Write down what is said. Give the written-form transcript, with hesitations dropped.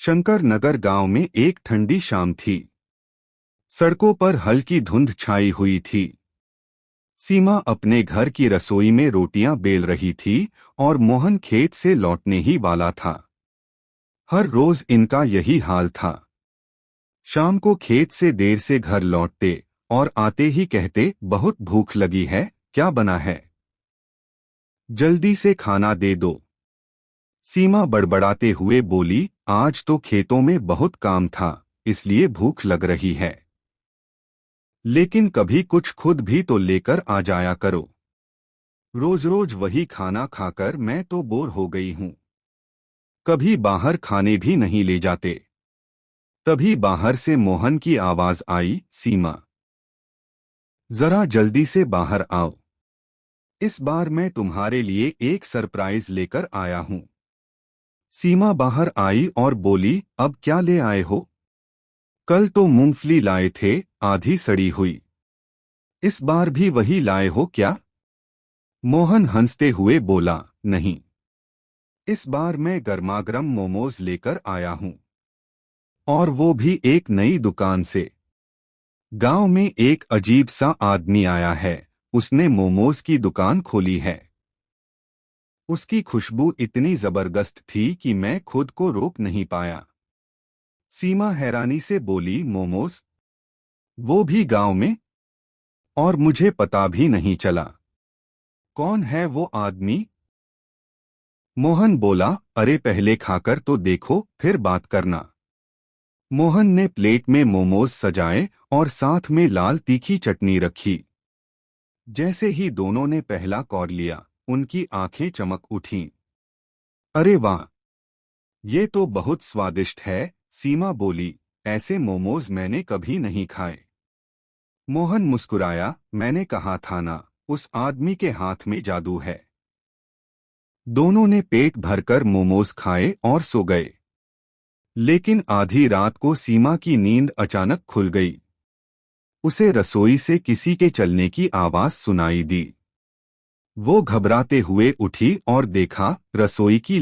शंकर नगर गांव में एक ठंडी शाम थी। सड़कों पर हल्की धुंध छाई हुई थी। सीमा अपने घर की रसोई में रोटियां बेल रही थी और मोहन खेत से लौटने ही वाला था। हर रोज इनका यही हाल था। शाम को खेत से देर से घर लौटते और आते ही कहते, बहुत भूख लगी है, क्या बना है? जल्दी से खाना दे दो। सीमा बड़बड़ाते हुए बोली, आज तो खेतों में बहुत काम था, इसलिए भूख लग रही है। लेकिन कभी कुछ खुद भी तो लेकर आ जाया करो। रोज रोज वही खाना खाकर मैं तो बोर हो गई हूं। कभी बाहर खाने भी नहीं ले जाते। तभी बाहर से मोहन की आवाज आई, सीमा, जरा जल्दी से बाहर आओ। इस बार मैं तुम्हारे लिए एक सरप्राइज लेकर आया हूं। सीमा बाहर आई और बोली, अब क्या ले आए हो? कल तो मूंगफली लाए थे, आधी सड़ी हुई। इस बार भी वही लाए हो क्या? मोहन हंसते हुए बोला, नहीं, इस बार मैं गर्मागर्म मोमोज लेकर आया हूं। और वो भी एक नई दुकान से। गांव में एक अजीब सा आदमी आया है, उसने मोमोज की दुकान खोली है। उसकी खुशबू इतनी जबरदस्त थी कि मैं खुद को रोक नहीं पाया। सीमा हैरानी से बोली, मोमोज? वो भी गांव में? और मुझे पता भी नहीं चला। कौन है वो आदमी? मोहन बोला, अरे पहले खाकर तो देखो, फिर बात करना। मोहन ने प्लेट में मोमोज सजाए और साथ में लाल तीखी चटनी रखी। जैसे ही दोनों ने पहला कौर लिया, उनकी आंखें चमक उठीं। अरे वाह, ये तो बहुत स्वादिष्ट है, सीमा बोली, ऐसे मोमोज मैंने कभी नहीं खाए। मोहन मुस्कुराया, मैंने कहा था ना, उस आदमी के हाथ में जादू है। दोनों ने पेट भरकर मोमोज खाए और सो गए। लेकिन आधी रात को सीमा की नींद अचानक खुल गई। उसे रसोई से किसी के चलने की आवाज सुनाई दी। वो घबराते हुए उठी और देखा, रसोई की